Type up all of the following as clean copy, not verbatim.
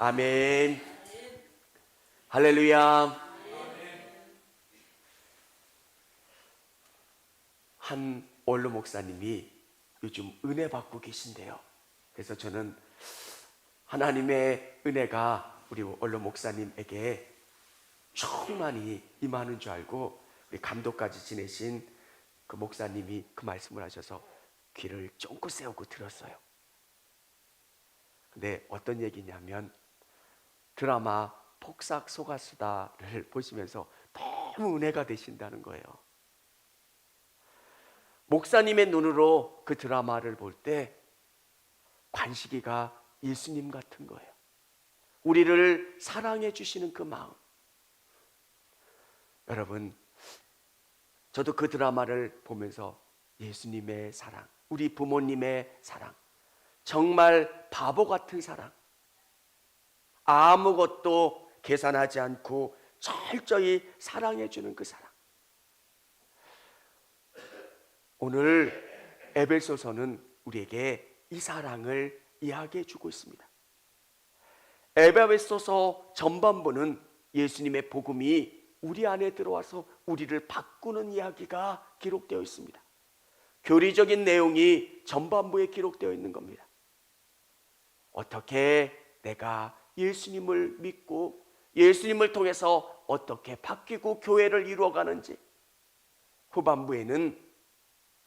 아멘. 할렐루야. 한 원로 목사님이 요즘 은혜 받고 계신데요. 그래서 저는 하나님의 은혜가 우리 원로 목사님에게 충만히 임하는 줄 알고 우리 감독까지 지내신 그 목사님이 그 말씀을 하셔서 귀를 쫑긋 세우고 들었어요. 근데 어떤 얘기냐면 드라마 폭삭 속았수다를 보시면서 너무 은혜가 되신다는 거예요. 목사님의 눈으로 그 드라마를 볼 때 관식이가 예수님 같은 거예요. 우리를 사랑해 주시는 그 마음. 여러분, 저도 그 드라마를 보면서 예수님의 사랑, 우리 부모님의 사랑, 정말 바보 같은 사랑, 아무것도 계산하지 않고 철저히 사랑해 주는 그 사랑. 오늘 에베소서는 우리에게 이 사랑을 이야기해 주고 있습니다. 에베소서 전반부는 예수님의 복음이 우리 안에 들어와서 우리를 바꾸는 이야기가 기록되어 있습니다. 교리적인 내용이 전반부에 기록되어 있는 겁니다. 어떻게 내가 예수님을 믿고 예수님을 통해서 어떻게 바뀌고 교회를 이루어가는지, 후반부에는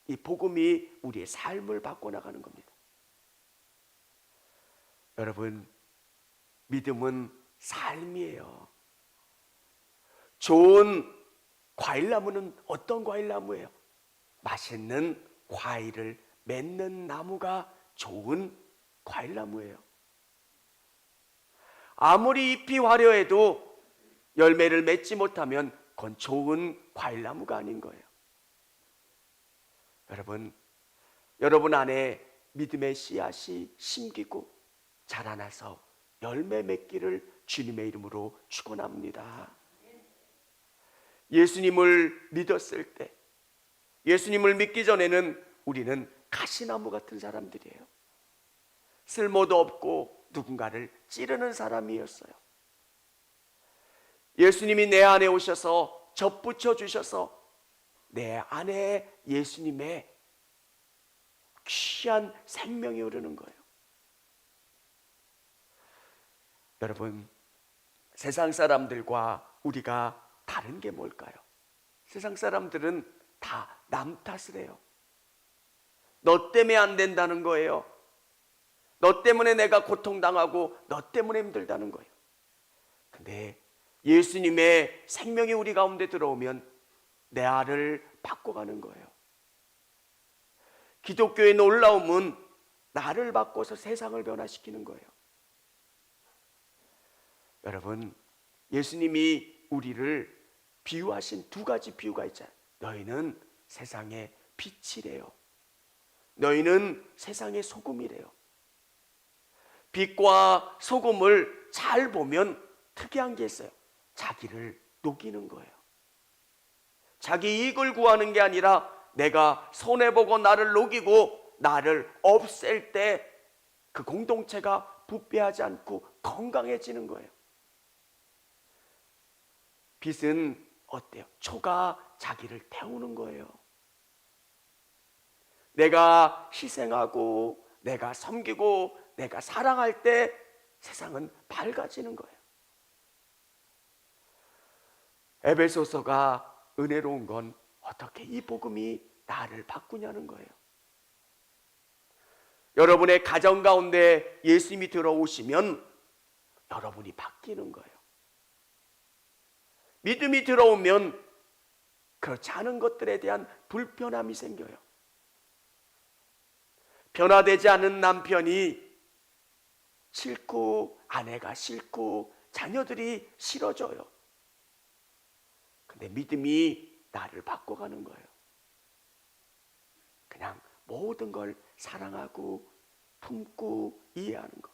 이 복음이 우리의 삶을 바꿔나가는 겁니다. 여러분, 믿음은 삶이에요. 좋은 과일나무는 어떤 과일나무예요? 맛있는 과일을 맺는 나무가 좋은 과일나무예요. 아무리 잎이 화려해도 열매를 맺지 못하면 그건 좋은 과일나무가 아닌 거예요. 여러분 안에 믿음의 씨앗이 심기고 자라나서 열매 맺기를 주님의 이름으로 축원합니다. 예수님을 믿었을 때, 예수님을 믿기 전에는 우리는 가시나무 같은 사람들이에요. 쓸모도 없고 누군가를 찌르는 사람이었어요. 예수님이 내 안에 오셔서 접붙여 주셔서 내 안에 예수님의 귀한 생명이 흐르는 거예요. 여러분, 세상 사람들과 우리가 다른 게 뭘까요? 세상 사람들은 다 남 탓을 해요. 너 때문에 안 된다는 거예요. 너 때문에 내가 고통당하고 너 때문에 힘들다는 거예요. 근데 예수님의 생명이 우리 가운데 들어오면 내 알을 바꿔가는 거예요. 기독교의 놀라움은 나를 바꿔서 세상을 변화시키는 거예요. 여러분, 예수님이 우리를 비유하신 두 가지 비유가 있잖아요. 너희는 세상의 빛이래요. 너희는 세상의 소금이래요. 빛과 소금을 잘 보면 특이한 게 있어요. 자기를 녹이는 거예요. 자기 이익을 구하는 게 아니라 내가 손해보고 나를 녹이고 나를 없앨 때 그 공동체가 부패하지 않고 건강해지는 거예요. 빛은 어때요? 초가 자기를 태우는 거예요. 내가 희생하고 내가 섬기고 내가 사랑할 때 세상은 밝아지는 거예요. 에베소서가 은혜로운 건 어떻게 이 복음이 나를 바꾸냐는 거예요. 여러분의 가정 가운데 예수님이 들어오시면 여러분이 바뀌는 거예요. 믿음이 들어오면 그렇지 않은 것들에 대한 불편함이 생겨요. 변화되지 않은 남편이 싫고 아내가 싫고 자녀들이 싫어져요. 근데 믿음이 나를 바꿔가는 거예요. 그냥 모든 걸 사랑하고 품고 이해하는 것.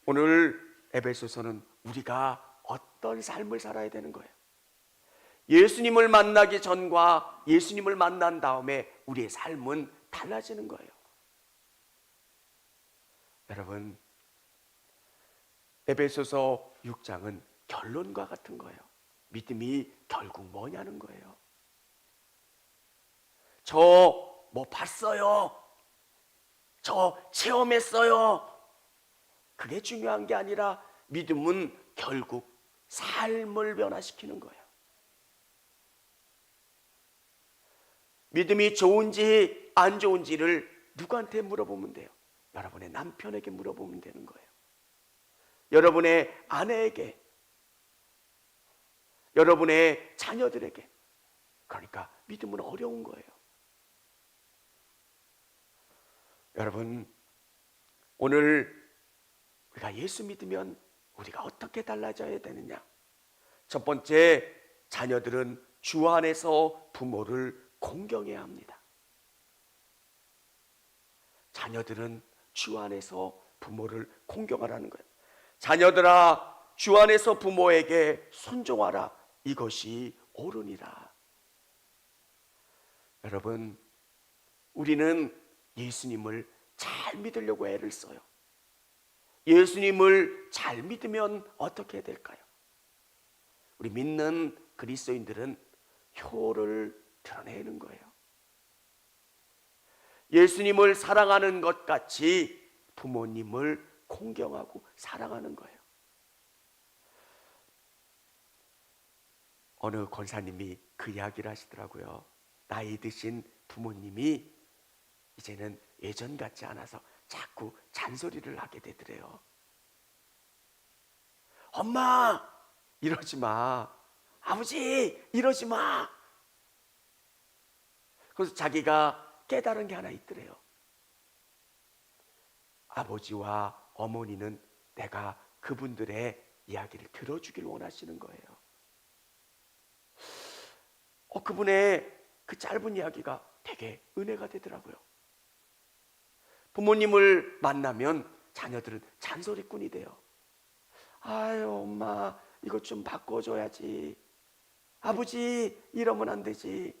오늘 에베소서는 우리가 어떤 삶을 살아야 되는 거예요. 예수님을 만나기 전과 예수님을 만난 다음에 우리의 삶은 달라지는 거예요. 여러분, 에베소서 6장은 결론과 같은 거예요. 믿음이 결국 뭐냐는 거예요. 저 뭐 봤어요. 저 체험했어요. 그게 중요한 게 아니라 믿음은 결국 삶을 변화시키는 거예요. 믿음이 좋은지 안 좋은지를 누구한테 물어보면 돼요? 여러분의 남편에게 물어보면 되는 거예요. 여러분의 아내에게, 여러분의 자녀들에게. 그러니까 믿음은 어려운 거예요. 여러분, 오늘 우리가 예수 믿으면 우리가 어떻게 달라져야 되느냐? 첫 번째, 자녀들은 주 안에서 부모를 공경해야 합니다. 자녀들은 주 안에서 부모를 공경하라는 거예요. 자녀들아, 주 안에서 부모에게 순종하라. 이것이 옳으니라. 여러분, 우리는 예수님을 잘 믿으려고 애를 써요. 예수님을 잘 믿으면 어떻게 될까요? 우리 믿는 그리스도인들은 효를 드러내는 거예요. 예수님을 사랑하는 것 같이 부모님을 공경하고 사랑하는 거예요. 어느 권사님이 그 이야기를 하시더라고요. 나이 드신 부모님이 이제는 예전 같지 않아서 자꾸 잔소리를 하게 되더래요. 엄마, 이러지 마. 아버지, 이러지 마. 그래서 자기가 깨달은 게 하나 있더래요. 아버지와 어머니는 내가 그분들의 이야기를 들어주길 원하시는 거예요. 그분의 그 짧은 이야기가 되게 은혜가 되더라고요. 부모님을 만나면 자녀들은 잔소리꾼이 돼요. 아유, 엄마, 이거 좀 바꿔줘야지. 아버지, 이러면 안 되지.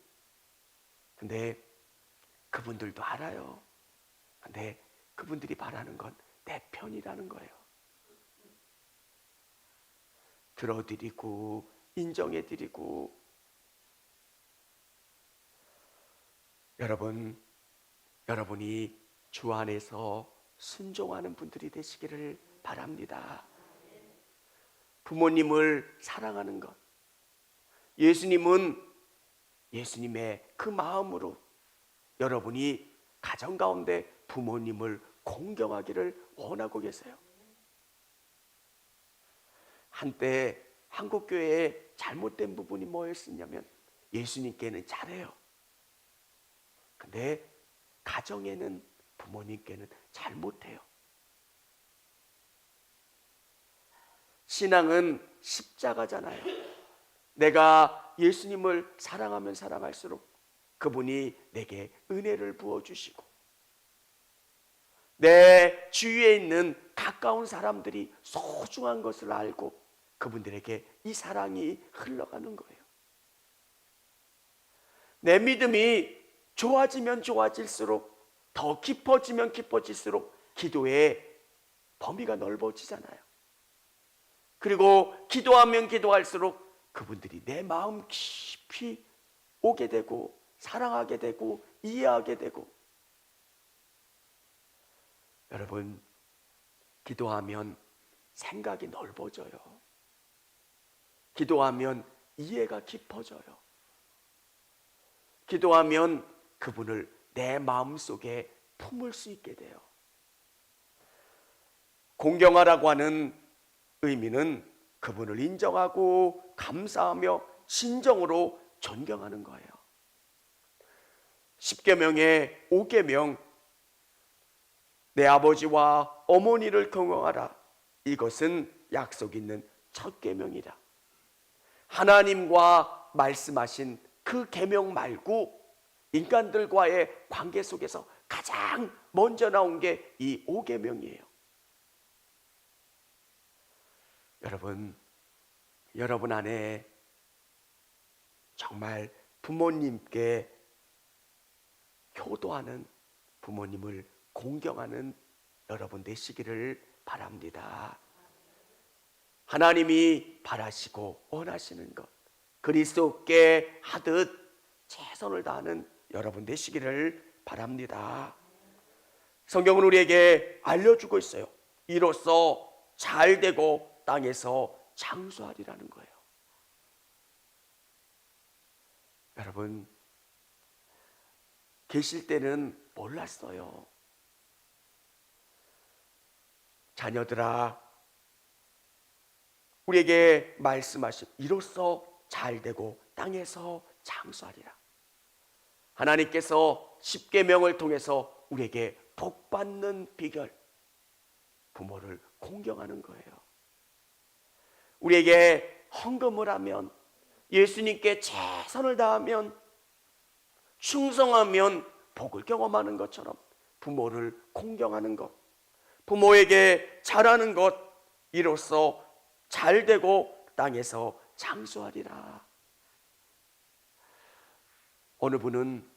근데 그분들도 알아요. 근데 그분들이 바라는 건 내 편이라는 거예요. 들어드리고 인정해드리고. 여러분이 주 안에서 순종하는 분들이 되시기를 바랍니다. 부모님을 사랑하는 것, 예수님은 예수님의 그 마음으로 여러분이 가정 가운데 부모님을 공경하기를 원하고 계세요. 한때 한국교회의 잘못된 부분이 뭐였었냐면 예수님께는 잘해요. 근데 가정에는 부모님께는 잘 못해요. 신앙은 십자가잖아요. 내가 예수님을 사랑하면 사랑할수록 그분이 내게 은혜를 부어주시고 내 주위에 있는 가까운 사람들이 소중한 것을 알고 그분들에게 이 사랑이 흘러가는 거예요. 내 믿음이 좋아지면 좋아질수록, 더 깊어지면 깊어질수록 기도의 범위가 넓어지잖아요. 그리고 기도하면 기도할수록 그분들이 내 마음 깊이 오게 되고 사랑하게 되고 이해하게 되고. 여러분, 기도하면 생각이 넓어져요. 기도하면 이해가 깊어져요. 기도하면 그분을 내 마음속에 품을 수 있게 돼요. 공경하라고 하는 의미는 그분을 인정하고 감사하며 진정으로 존경하는 거예요. 10계명의 5계명, 내 아버지와 어머니를 경외하라. 이것은 약속 있는 첫 계명이다. 하나님과 말씀하신 그 계명 말고 인간들과의 관계 속에서 가장 먼저 나온 게 이 5계명이에요. 여러분 안에 정말 부모님께 효도하는, 부모님을 공경하는 여러분 되시기를 바랍니다. 하나님이 바라시고 원하시는 것, 그리스도께 하듯 최선을 다하는 여러분 되시기를 바랍니다. 성경은 우리에게 알려주고 있어요. 이로써 잘되고 땅에서 장수하리라는 거예요. 여러분, 계실 때는 몰랐어요. 자녀들아, 우리에게 말씀하신 이로써 잘되고 땅에서 장수하리라. 하나님께서 십계명을 통해서 우리에게 복받는 비결, 부모를 공경하는 거예요. 우리에게 헌금을 하면, 예수님께 최선을 다하면, 충성하면 복을 경험하는 것처럼 부모를 공경하는 것, 부모에게 잘하는 것, 이로써 잘되고 땅에서 장수하리라. 어느 분은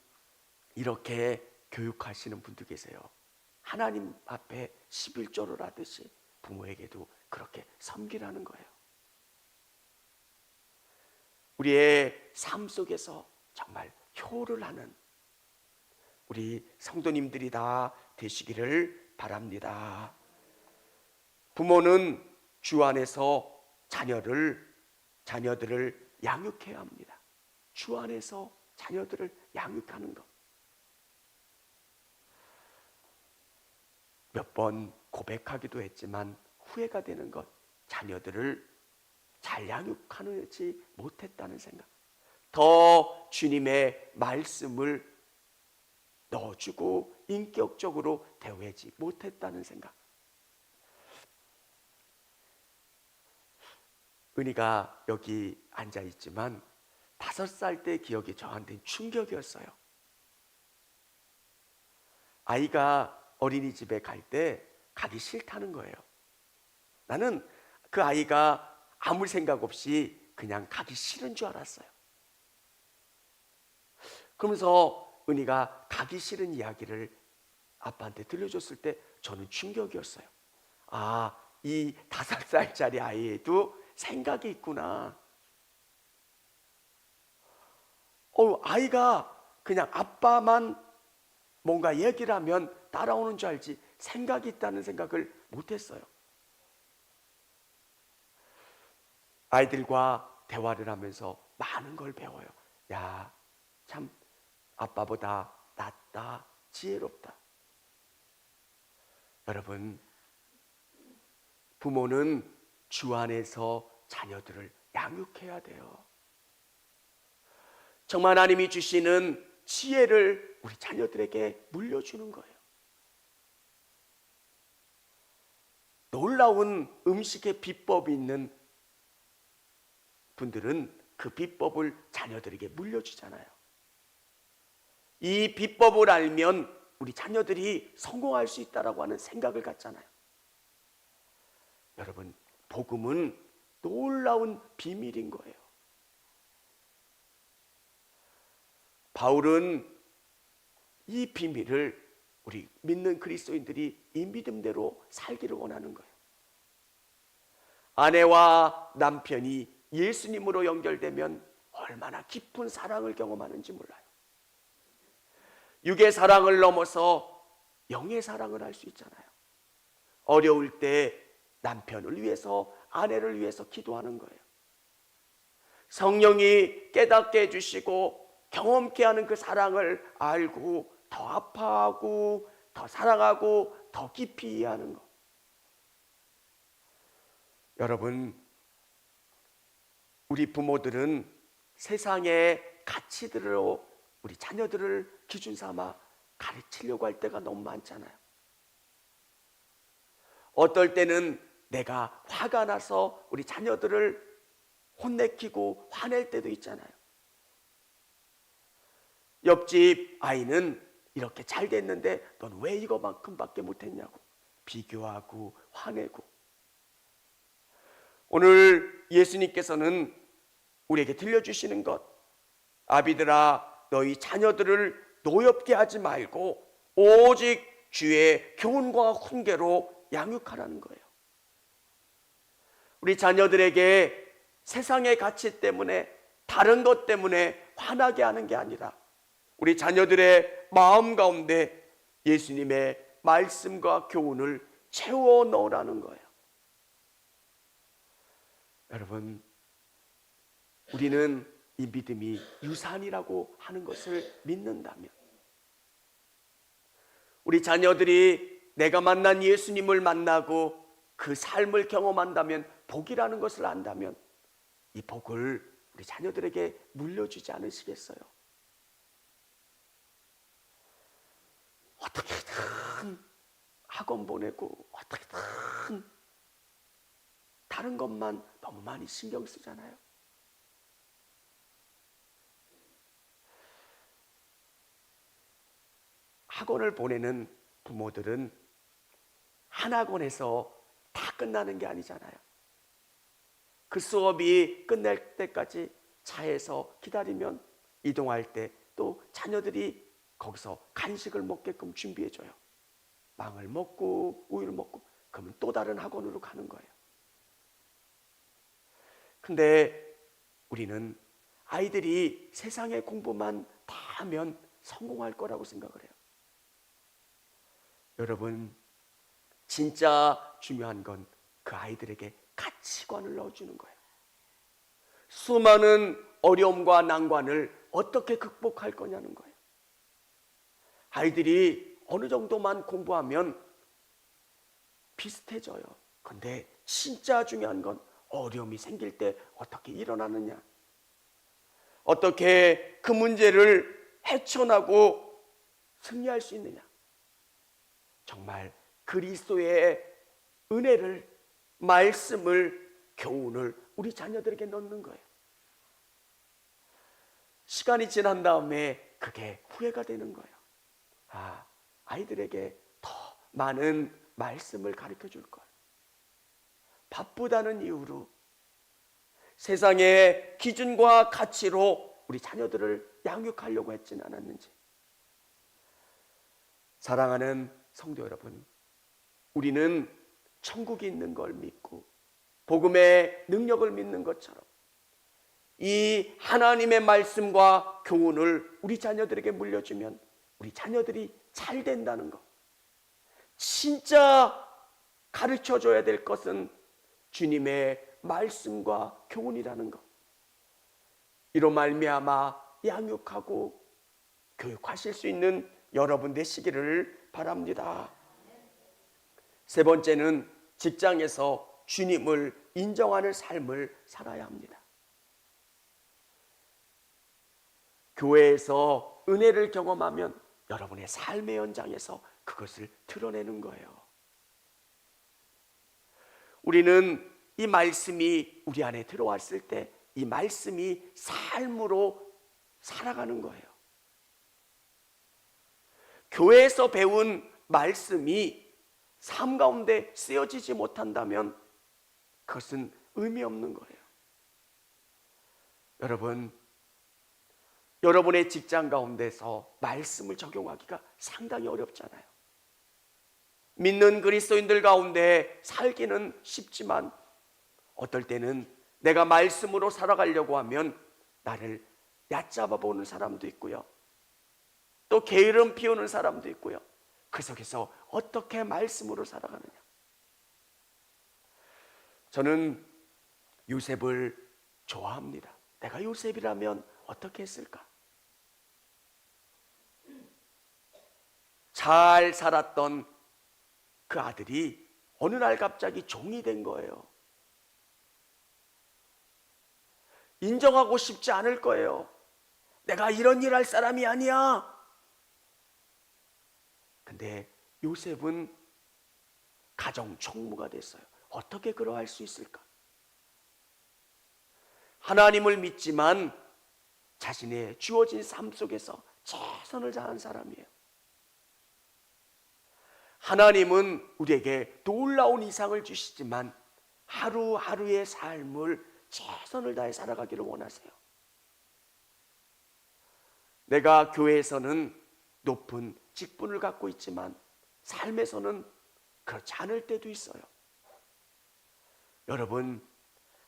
이렇게 교육하시는 분도 계세요. 하나님 앞에 11조를 하듯이 부모에게도 그렇게 섬기라는 거예요. 우리의 삶 속에서 정말 효를 하는 우리 성도님들이 다 되시기를 바랍니다. 부모는 주 안에서 자녀들을 양육해야 합니다. 주 안에서 자녀들을 양육하는 것. 몇 번 고백하기도 했지만 후회가 되는 것, 자녀들을 잘 양육하지 못했다는 생각, 더 주님의 말씀을 넣어주고 인격적으로 대우하지 못했다는 생각. 은희가 여기 앉아있지만 5살 때 기억이 저한테는 충격이었어요. 아이가 어린이집에 갈 때 가기 싫다는 거예요. 나는 그 아이가 아무 생각 없이 그냥 가기 싫은 줄 알았어요. 그러면서 은희가 가기 싫은 이야기를 아빠한테 들려줬을 때 저는 충격이었어요. 아, 이 5살짜리 아이에도 생각이 있구나. 아이가 그냥 아빠만 뭔가 얘기를 하면 따라오는 줄 알지 생각이 있다는 생각을 못했어요. 아이들과 대화를 하면서 많은 걸 배워요. 야, 참 아빠보다 낫다, 지혜롭다. 여러분, 부모는 주 안에서 자녀들을 양육해야 돼요. 정말 하나님이 주시는 지혜를 우리 자녀들에게 물려주는 거예요. 놀라운 음식의 비법이 있는 분들은 그 비법을 자녀들에게 물려주잖아요. 이 비법을 알면 우리 자녀들이 성공할 수 있다라고 하는 생각을 갖잖아요. 여러분, 복음은 놀라운 비밀인 거예요. 바울은 이 비밀을 우리 믿는 그리스도인들이 이 믿음대로 살기를 원하는 거예요. 아내와 남편이 예수님으로 연결되면 얼마나 깊은 사랑을 경험하는지 몰라요. 육의 사랑을 넘어서 영의 사랑을 할 수 있잖아요. 어려울 때 남편을 위해서, 아내를 위해서 기도하는 거예요. 성령이 깨닫게 해주시고 경험케 하는 그 사랑을 알고 더 아파하고 더 사랑하고 더 깊이 이해하는 것. 여러분, 우리 부모들은 세상의 가치들로 우리 자녀들을 기준 삼아 가르치려고 할 때가 너무 많잖아요. 어떨 때는 내가 화가 나서 우리 자녀들을 혼내키고 화낼 때도 있잖아요. 옆집 아이는 이렇게 잘 됐는데 넌 왜 이거만큼밖에 못했냐고 비교하고 화내고. 오늘 예수님께서는 우리에게 들려주시는 것, 아비들아 너희 자녀들을 노엽게 하지 말고 오직 주의 교훈과 훈계로 양육하라는 거예요. 우리 자녀들에게 세상의 가치 때문에, 다른 것 때문에 화나게 하는 게 아니라 우리 자녀들의 마음 가운데 예수님의 말씀과 교훈을 채워 넣으라는 거예요. 여러분, 우리는 이 믿음이 유산이라고 하는 것을 믿는다면, 우리 자녀들이 내가 만난 예수님을 만나고 그 삶을 경험한다면, 복이라는 것을 안다면 이 복을 우리 자녀들에게 물려주지 않으시겠어요? 어떻게든 학원 보내고 어떻게든 다른 것만 너무 많이 신경 쓰잖아요. 학원을 보내는 부모들은 한 학원에서 다 끝나는 게 아니잖아요. 그 수업이 끝날 때까지 차에서 기다리면 이동할 때 또 자녀들이 거기서 간식을 먹게끔 준비해줘요. 빵을 먹고 우유를 먹고, 그러면 또 다른 학원으로 가는 거예요. 근데 우리는 아이들이 세상의 공부만 다 하면 성공할 거라고 생각을 해요. 여러분, 진짜 중요한 건 그 아이들에게 가치관을 넣어주는 거예요. 수많은 어려움과 난관을 어떻게 극복할 거냐는 거예요. 아이들이 어느 정도만 공부하면 비슷해져요. 근데 진짜 중요한 건 어려움이 생길 때 어떻게 일어나느냐, 어떻게 그 문제를 헤쳐나고 승리할 수 있느냐. 정말 그리스도의 은혜를, 말씀을, 교훈을 우리 자녀들에게 넣는 거예요. 시간이 지난 다음에 그게 후회가 되는 거예요. 아이들에게 더 많은 말씀을 가르쳐 줄 걸. 바쁘다는 이유로 세상의 기준과 가치로 우리 자녀들을 양육하려고 했지는 않았는지. 사랑하는 성도 여러분, 우리는 천국이 있는 걸 믿고 복음의 능력을 믿는 것처럼 이 하나님의 말씀과 교훈을 우리 자녀들에게 물려주면 우리 자녀들이 잘 된다는 것. 진짜 가르쳐줘야 될 것은 주님의 말씀과 교훈이라는 것. 이로 말미암아 양육하고 교육하실 수 있는 여러분 되시기를 바랍니다. 세 번째는 직장에서 주님을 인정하는 삶을 살아야 합니다. 교회에서 은혜를 경험하면 여러분의 삶의 현장에서 그것을 드러내는 거예요. 우리는 이 말씀이 우리 안에 들어왔을 때 이 말씀이 삶으로 살아가는 거예요. 교회에서 배운 말씀이 삶 가운데 쓰여지지 못한다면 그것은 의미 없는 거예요. 여러분, 여러분의 직장 가운데서 말씀을 적용하기가 상당히 어렵잖아요. 믿는 그리스도인들 가운데 살기는 쉽지만 어떨 때는 내가 말씀으로 살아가려고 하면 나를 얕잡아 보는 사람도 있고요. 또 게으름 피우는 사람도 있고요. 그 속에서 어떻게 말씀으로 살아가느냐. 저는 요셉을 좋아합니다. 내가 요셉이라면 어떻게 했을까? 잘 살았던 그 아들이 어느 날 갑자기 종이 된 거예요. 인정하고 싶지 않을 거예요. 내가 이런 일 할 사람이 아니야. 근데 요셉은 가정 총무가 됐어요. 어떻게 그러할 수 있을까? 하나님을 믿지만 자신의 주어진 삶 속에서 최선을 다한 사람이에요. 하나님은 우리에게 놀라운 이상을 주시지만 하루하루의 삶을 최선을 다해 살아가기를 원하세요. 내가 교회에서는 높은 직분을 갖고 있지만 삶에서는 그렇지 않을 때도 있어요. 여러분,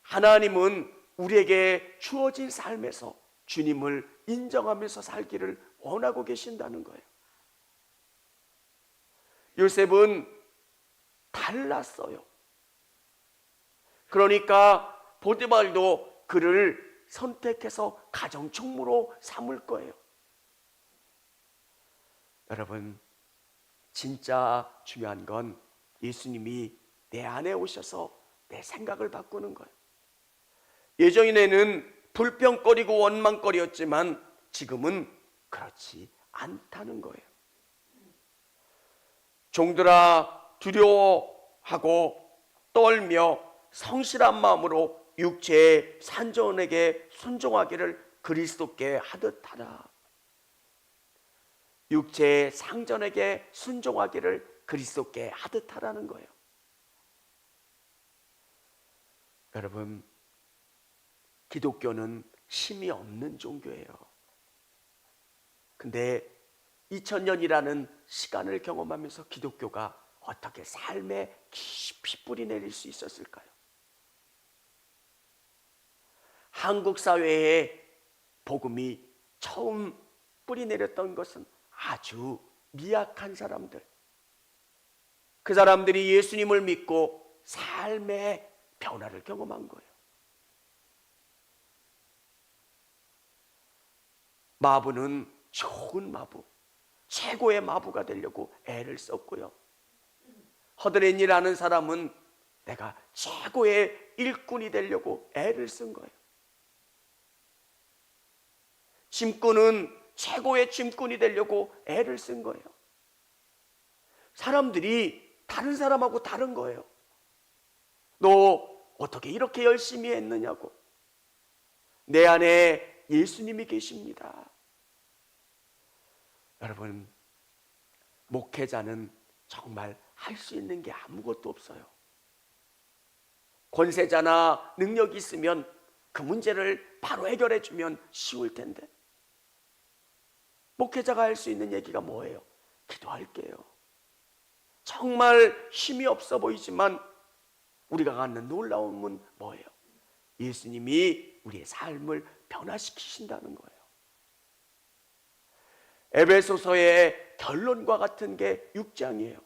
하나님은 우리에게 주어진 삶에서 주님을 인정하면서 살기를 원하고 계신다는 거예요. 요셉은 달랐어요. 그러니까 보디발도 그를 선택해서 가정총무로 삼을 거예요. 여러분, 진짜 중요한 건 예수님이 내 안에 오셔서 내 생각을 바꾸는 거예요. 예전에는 불평거리고 원망거리였지만 지금은 그렇지 않다는 거예요. 종들아, 두려워하고 떨며 성실한 마음으로 육체의 산전에게 순종하기를 그리스도께 하듯 하라. 육체의 상전에게 순종하기를 그리스도께 하듯 하라는 거예요. 여러분, 기독교는 힘이 없는 종교예요. 근데 2000년이라는 시간을 경험하면서 기독교가 어떻게 삶에 깊이 뿌리 내릴 수 있었을까요? 한국 사회에 복음이 처음 뿌리 내렸던 것은 아주 미약한 사람들, 그 사람들이 예수님을 믿고 삶의 변화를 경험한 거예요. 마부는 좋은 마부, 최고의 마부가 되려고 애를 썼고요. 허드렛이라는 사람은 내가 최고의 일꾼이 되려고 애를 쓴 거예요. 짐꾼은 최고의 짐꾼이 되려고 애를 쓴 거예요. 사람들이 다른 사람하고 다른 거예요. 너 어떻게 이렇게 열심히 했느냐고. 내 안에 예수님이 계십니다. 여러분, 목회자는 정말 할 수 있는 게 아무것도 없어요. 권세자나 능력이 있으면 그 문제를 바로 해결해 주면 쉬울 텐데, 목회자가 할 수 있는 얘기가 뭐예요? 기도할게요. 정말 힘이 없어 보이지만 우리가 갖는 놀라움은 뭐예요? 예수님이 우리의 삶을 변화시키신다는 거예요. 에베소서의 결론과 같은 게 6장이에요.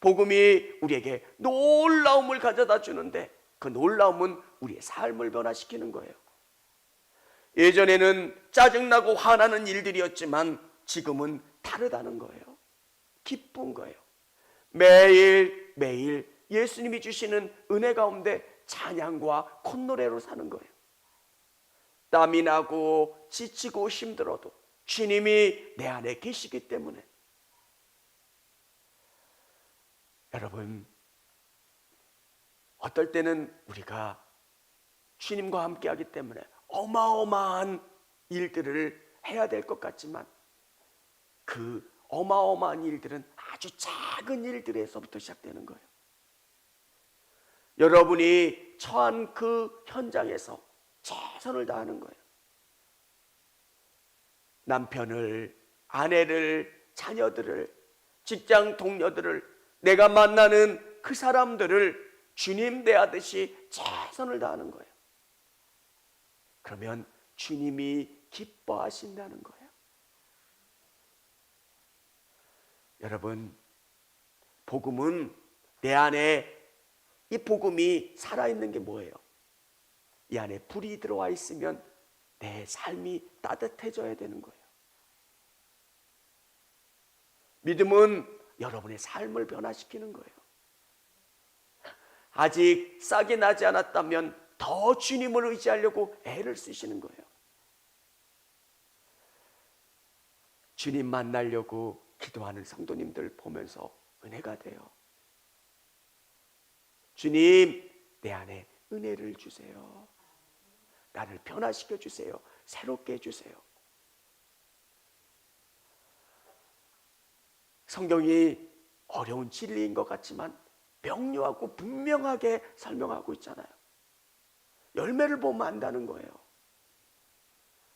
복음이 우리에게 놀라움을 가져다 주는데 그 놀라움은 우리의 삶을 변화시키는 거예요. 예전에는 짜증나고 화나는 일들이었지만 지금은 다르다는 거예요. 기쁜 거예요. 매일매일 예수님이 주시는 은혜 가운데 찬양과 콧노래로 사는 거예요. 땀이 나고 지치고 힘들어도 주님이 내 안에 계시기 때문에. 여러분, 어떨 때는 우리가 주님과 함께 하기 때문에 어마어마한 일들을 해야 될 것 같지만 그 어마어마한 일들은 아주 작은 일들에서부터 시작되는 거예요. 여러분이 처한 그 현장에서 최선을 다하는 거예요. 남편을, 아내를, 자녀들을, 직장 동료들을, 내가 만나는 그 사람들을 주님 대하듯이 최선을 다하는 거예요. 그러면 주님이 기뻐하신다는 거예요. 여러분, 복음은 내 안에, 이 복음이 살아있는 게 뭐예요? 이 안에 불이 들어와 있으면 내 삶이 따뜻해져야 되는 거예요. 믿음은 여러분의 삶을 변화시키는 거예요. 아직 싹이 나지 않았다면 더 주님을 의지하려고 애를 쓰시는 거예요. 주님 만나려고 기도하는 성도님들 보면서 은혜가 돼요. 주님, 내 안에 은혜를 주세요. 나를 변화시켜 주세요. 새롭게 해주세요. 성경이 어려운 진리인 것 같지만 명료하고 분명하게 설명하고 있잖아요. 열매를 보면 안다는 거예요.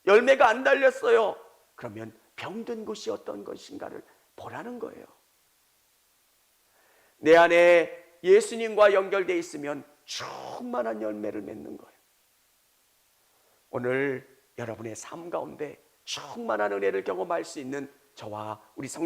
열매가 안 달렸어요. 그러면 병든 곳이 어떤 것인가를 보라는 거예요. 내 안에 예수님과 연결되어 있으면 충만한 열매를 맺는 거예요. 오늘 여러분의 삶 가운데 충만한 은혜를 경험할 수 있는 저와 우리